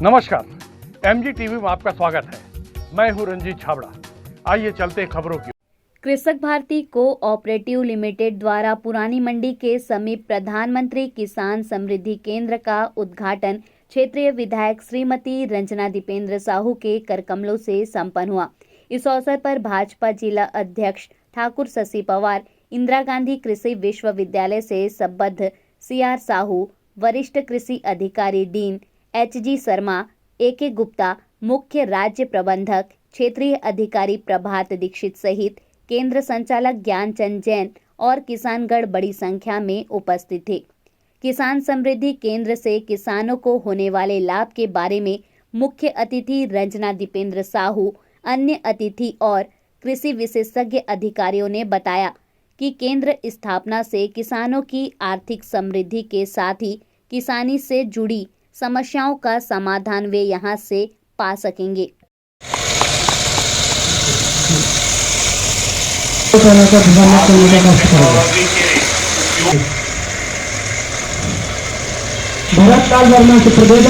नमस्कार, MG TV में आपका स्वागत है। मैं हूं रंजीत छाबड़ा। आइए चलते खबरों की। कृषक भारती कोऑपरेटिव लिमिटेड द्वारा पुरानी मंडी के समीप प्रधानमंत्री किसान समृद्धि केंद्र का उद्घाटन क्षेत्रीय विधायक श्रीमती रंजना दीपेंद्र साहू के करकमलों से संपन्न हुआ। इस अवसर पर भाजपा जिला अध्यक्ष ठाकुर शशि पवार, इंदिरा गांधी कृषि विश्वविद्यालय से संबद्ध CR साहू, वरिष्ठ कृषि अधिकारी dean HG Sharma, AK Gupta, मुख्य राज्य प्रबंधक, क्षेत्रीय अधिकारी प्रभात दीक्षित सहित केंद्र संचालक ज्ञानचंद जैन और किसानगण बड़ी संख्या में उपस्थित थे। किसान समृद्धि केंद्र से किसानों को होने वाले लाभ के बारे में मुख्य अतिथि रंजना दीपेंद्र साहू, अन्य अतिथि और कृषि विशेषज्ञ अधिकारियों ने बताया कि केंद्र स्थापना से किसानों की आर्थिक समृद्धि के साथ ही किसानी से जुड़ी समस्याओं का समाधान वे यहां से पा सकेंगे। भारत काल वर्मा से प्रदेश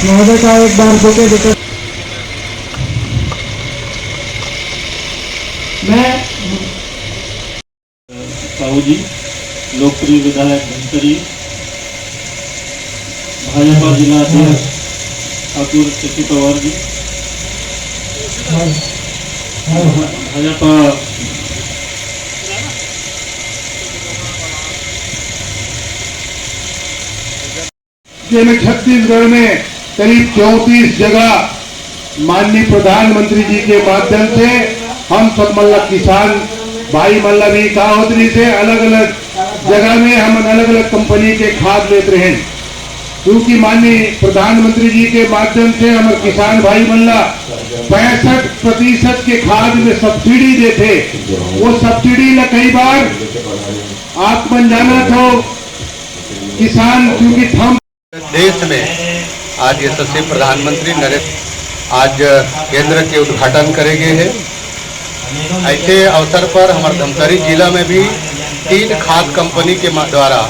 महोदय का एक बार देते मैं साहू जी, लोकप्रिय विधायक धनसरी, भाजपा जिला अध्यक्ष ठाकुर शशि पवार जी, भाजपा में छत्तीसगढ़ में करीब 34 जगह माननीय प्रधानमंत्री जी के माध्यम से हम सब मतलब किसान भाई मतलब भी काहोतरी से अलग अलग जगह में हम अलग अलग कंपनी के खाद लेते हैं, क्योंकि माननीय प्रधानमंत्री जी के माध्यम से हमारे किसान भाई मल्ला 65% के खाद में सब्सिडी देते। वो सब्सिडी ला कई बार आप मन जाना तो किसान क्योंकि थम देश में आज यशस्वी प्रधानमंत्री नरेंद्र आज केंद्र के उद्घाटन करेंगे है। ऐसे अवसर पर हमारे धमतरी जिला में भी 3 खाद कंपनी के द्वारा,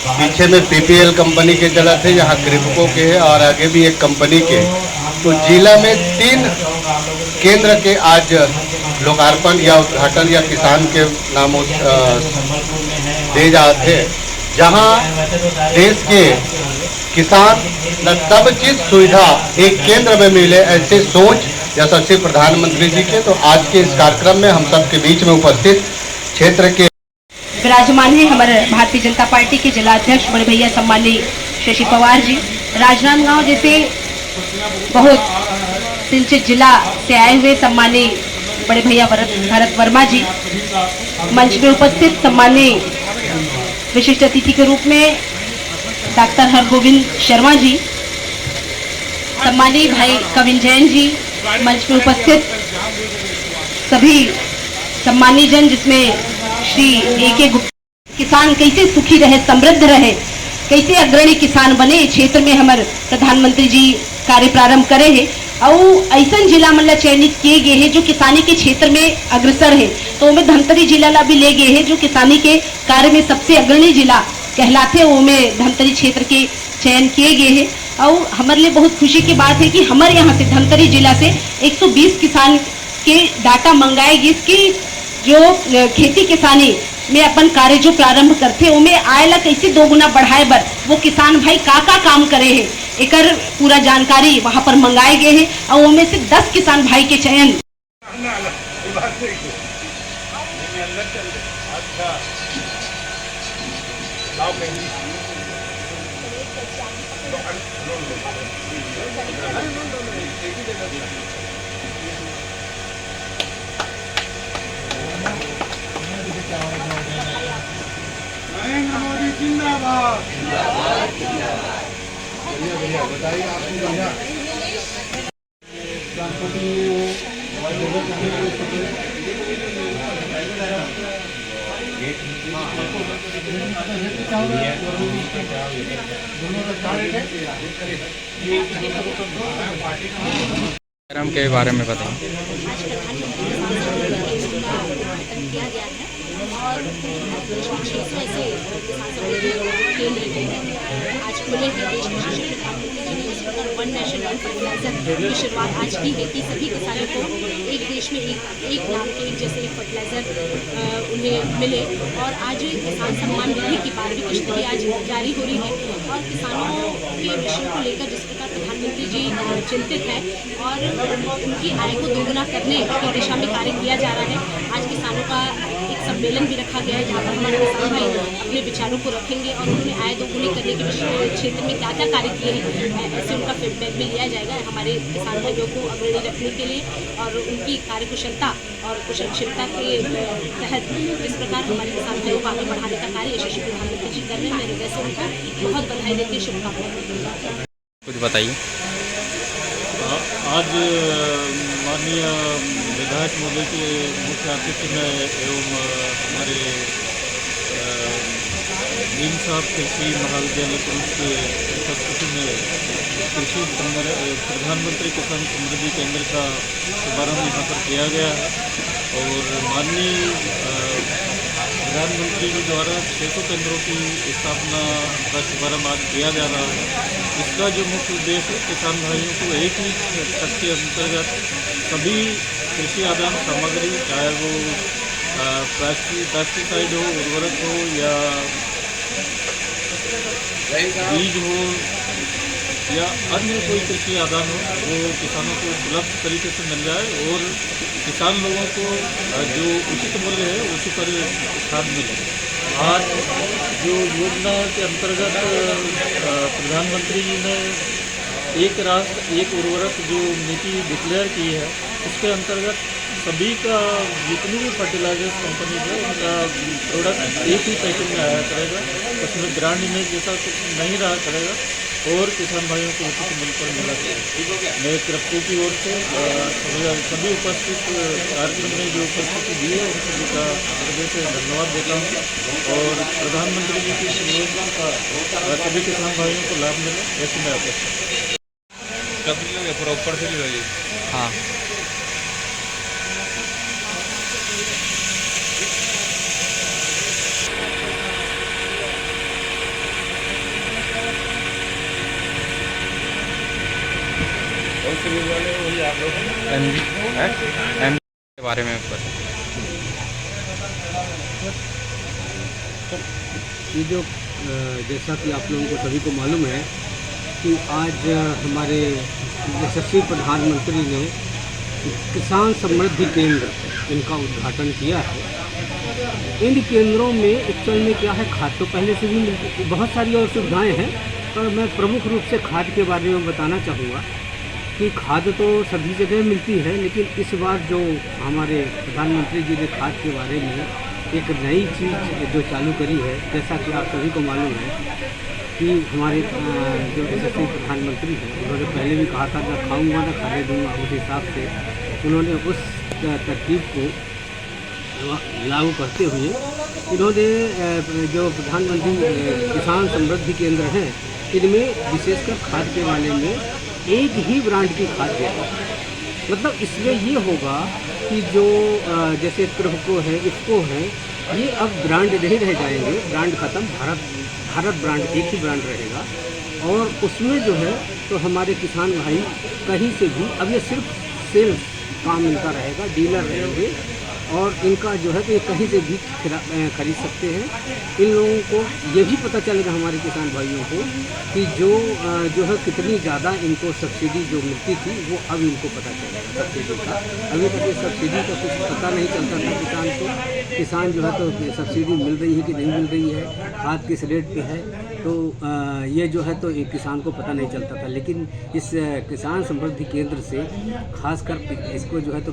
पीछे में PPL कंपनी के चला थे, यहाँ क्रिप्को के है और आगे भी एक कंपनी के, तो जिला में 3 केंद्र के आज लोकार्पण या उद्घाटन या किसान के नाम दे जाते, जहाँ देश के किसान न सब चीज सुविधा एक केंद्र में मिले, ऐसे सोच यशस्वी प्रधानमंत्री जी के। तो आज के इस कार्यक्रम में हम सब के बीच में उपस्थित क्षेत्र के विराजमान है हमारे भारतीय जनता पार्टी के जिला अध्यक्ष बड़े भैया सम्माननीय शशि पवार जी, राजनांदगांव जैसे बहुत सिंचित जिला से आए हुए सम्माननीय बड़े भैया भरत वर्मा जी, मंच में उपस्थित सम्माननीय विशिष्ट अतिथि के रूप में डॉक्टर हरगोविंद शर्मा जी, सम्माननीय भाई कविन जैन जी, मंच में उपस्थित सभी सम्मानीय जन, जिसमें श्री AK गुप्ता। किसान कैसे सुखी रहे, समृद्ध रहे, कैसे अग्रणी किसान बने, क्षेत्र में हमारे प्रधानमंत्री जी कार्य प्रारंभ करे है और ऐसा जिला मतलब चयनित किए गए हैं जो किसानी के क्षेत्र में अग्रसर है। तो उनमें धमतरी जिला भी ले गए हैं जो किसानी के कार्य में सबसे अग्रणी जिला कहलाते, वो में धमतरी क्षेत्र के चयन किए गए हैं। और हमारे लिए बहुत खुशी की बात है कि हमारे यहाँ से धमतरी जिला से 120 किसान के डाटा मंगाए गए, इसकी जो खेती किसानी में अपन कार्य जो प्रारंभ करते उनमें आयला कैसे 2 गुना बढ़ाए बर वो किसान भाई का काम करे है, एकर पूरा जानकारी वहाँ पर मंगाए गए हैं और उनमें से 10 किसान भाई के चयन नरेंद्र मोदी जिंदाबाद। बताइए कार्यक्रम के बारे में बताएं। और देश में 600 ऐसे किसान समृद्धि केंद्र हैं। आज खुले हैं देश में यशस्वी प्रधानमंत्री जी ने इस प्रकार वन नेशन वन फर्टिलाइजर की शुरुआत आज की है कि सभी किसानों को एक देश में एक नाम के एक जैसे एक फर्टिलाइजर उन्हें मिले। और आज किसान सम्मान निधि की 12वीं किश्त भी आज जारी हो रही है और किसानों के विषयों को लेकर जिस प्रकार प्रधानमंत्री जी चिंतित हैं और उनकी आय को दोगुना करने की दिशा में कार्य किया जा रहा है। आज किसानों का एक सम्मेलन भी रखा गया है जहाँ पर हमारे किसान भाई अपने विचारों को रखेंगे और उन्होंने आय दोगुनी करने के क्षेत्र में क्या क्या कार्य किए हैं ऐसे उनका फीडबैक भी लिया जाएगा हमारे किसान भाइयों को अग्रणी रखने के लिए और उनकी कार्यकुशलता और कुशलक्षमता के तहत जिस प्रकार हमारे किसान भाइयों को आगे बढ़ाने का कार्य यशस्वी प्रधानमंत्री जी कर रहे हैं। मैं हृदय से उनको बहुत बधाई देती हूँ, शुभकामनाएं। कुछ बताइए। आज माननीय विधायक महोदय के मुख्य अतिथि में एवं हमारे डीन साहब कृषि महाविद्यालय पुरुष के उपस्थिति में कृषि प्रधानमंत्री किसान समृद्धि केंद्र का शुभारंभ यहाँ पर किया गया है और माननीय प्रधानमंत्री जी द्वारा 600 केंद्रों की स्थापना का शुभारंभ आज किया जा रहा है। इसका जो मुख्य उद्देश्य है किसान भाइयों को एक ही छत के अंतर्गत सभी कृषि आदान सामग्री चाहे वो पेस्टिसाइड हो, उर्वरक हो या बीज हो या अन्य कोई कृषि आदान हो वो किसानों को सुलभ तरीके से मिल जाए और किसान लोगों को जो उचित मूल्य है उसी पर खाद मिले। आज जो योजना के अंतर्गत प्रधानमंत्री जी ने एक राष्ट्र एक उर्वरक जो नीति डिक्लेयर की है उसके अंतर्गत सभी का जितनी भी फर्टिलाइजर कंपनी है उनका प्रोडक्ट एक ही पैकेज में आया करेगा, उसमें ब्रांड इमेज जैसा कुछ नहीं रहा करेगा और किसान भाइयों को उचित मूल्य पर मिला करेगा। मैं कृपको की ओर से सभी उपस्थित कार्यक्रम में जो उपस्थिति दी है उन सभी का हृदय से धन्यवाद देता हूँ और प्रधानमंत्री जी की इस योजना का सभी किसान भाइयों को लाभ मिले ऐसी मैं अपेक्षा पूरा ऊपर से भी रहिए। हाँ एम के बारे में ये जो जैसा कि आप लोगों को सभी को मालूम है कि आज हमारे यशस्वी प्रधानमंत्री ने किसान समृद्धि केंद्र इनका उद्घाटन किया है। इन केंद्रों में एक्चुअल में क्या है, खाद तो पहले से भी मिलती, बहुत सारी और सुविधाएं हैं, पर मैं प्रमुख रूप से खाद के बारे में बताना चाहूँगा कि खाद तो सभी जगह मिलती है, लेकिन इस बार जो हमारे प्रधानमंत्री जी ने खाद के बारे में एक नई चीज़ जो चालू करी है, जैसा कि आप सभी को मालूम है कि हमारे जो यशस्वी प्रधानमंत्री हैं उन्होंने पहले भी कहा था मैं खाऊंगा ना खाने दूंगा, उस हिसाब से उन्होंने उस तरकीब को लागू करते हुए इन्होंने जो प्रधानमंत्री किसान समृद्धि केंद्र हैं इनमें विशेषकर खाद के बारे में एक ही ब्रांड की खाद देगा। मतलब इसमें ये होगा कि जो जैसे कृपको है, इफ्को है, ये अब ब्रांड नहीं रह जाएंगे, ब्रांड ख़त्म, भारत ब्रांड एक ही ब्रांड रहेगा। और उसमें जो है तो हमारे किसान भाई कहीं से भी अब ये सिर्फ सेल्स काम इनका रहेगा, डीलर रहेंगे और इनका जो है तो ये कहीं से भी खरीद सकते हैं। इन लोगों को ये भी पता चलेगा हमारे किसान भाइयों को कि जो है कितनी ज़्यादा इनको सब्सिडी जो मिलती थी वो अब इनको पता चलेगा सब्सिडी का। अभी तक ये सब्सिडी का कुछ पता नहीं चलता था किसान को, किसान जो है तो सब्सिडी मिल रही है कि नहीं मिल रही है, खाद किस रेट पे है, तो ये जो है तो एक किसान को पता नहीं चलता था। लेकिन इस किसान समृद्धि केंद्र से खासकर इसको जो है तो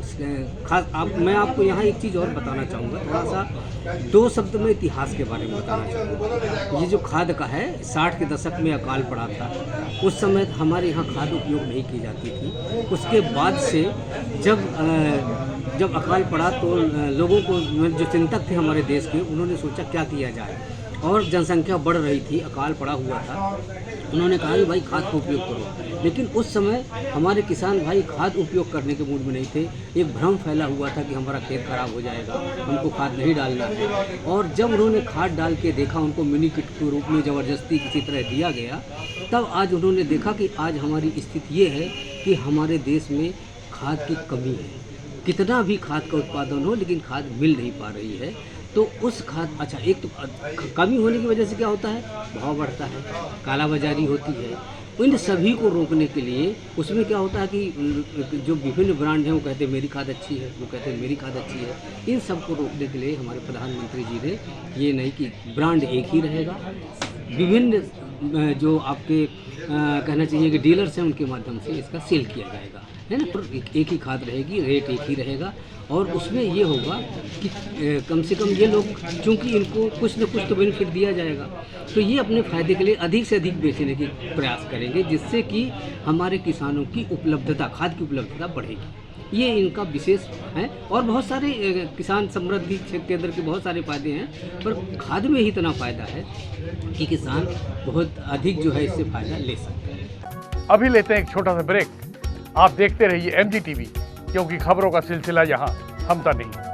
मैं आपको यहाँ एक चीज़ और बताना चाहूँगा, थोड़ा सा 2 शब्द में इतिहास के बारे में बताना चाहूँगा। ये जो खाद का है 60 के दशक में अकाल पड़ा था, उस समय हमारे यहाँ खाद उपयोग नहीं की जाती थी। उसके बाद से जब अकाल पड़ा तो लोगों को जो चिंतक थे हमारे देश के, उन्होंने सोचा क्या किया जाए और जनसंख्या बढ़ रही थी, अकाल पड़ा हुआ था। उन्होंने कहा कि भाई खाद का उपयोग करो, लेकिन उस समय हमारे किसान भाई खाद उपयोग करने के मूड में नहीं थे। एक भ्रम फैला हुआ था कि हमारा खेत खराब हो जाएगा, हमको खाद नहीं डालना है। और जब उन्होंने खाद डाल के देखा, उनको मिनी किट के रूप में ज़बरदस्ती किसी तरह दिया गया, तब आज उन्होंने देखा कि आज हमारी स्थिति ये है कि हमारे देश में खाद की कमी है। कितना भी खाद का उत्पादन हो, लेकिन खाद मिल नहीं पा रही है। तो उस खाद, अच्छा, एक तो कमी होने की वजह से क्या होता है, भाव बढ़ता है, कालाबाजारी होती है। इन सभी को रोकने के लिए उसमें क्या होता है कि जो विभिन्न ब्रांड हैं वो कहते हैं मेरी खाद अच्छी है, वो कहते हैं मेरी खाद अच्छी है। इन सब को रोकने के लिए हमारे प्रधानमंत्री जी ने ये नहीं कि ब्रांड एक ही रहेगा, विभिन्न जो आपके कहना चाहिए कि डीलर्स हैं उनके माध्यम से इसका सेल किया जाएगा, है ना। और एक ही खाद रहेगी, रेट एक ही रहेगा। और उसमें ये होगा कि कम से कम ये लोग, चूँकि इनको कुछ न कुछ तो बेनिफिट दिया जाएगा, तो ये अपने फ़ायदे के लिए अधिक से अधिक बेचने की प्रयास करेंगे, जिससे कि हमारे किसानों की उपलब्धता, खाद की उपलब्धता बढ़ेगी। ये इनका विशेष है। और बहुत सारे किसान समृद्धि केंद्र के बहुत सारे फ़ायदे हैं, पर खाद में ही इतना फ़ायदा है कि किसान बहुत अधिक जो है इससे फ़ायदा ले सकते हैं। अभी लेते हैं एक छोटा सा ब्रेक। आप देखते रहिए MG TV, क्योंकि खबरों का सिलसिला यहाँ थमता नहीं।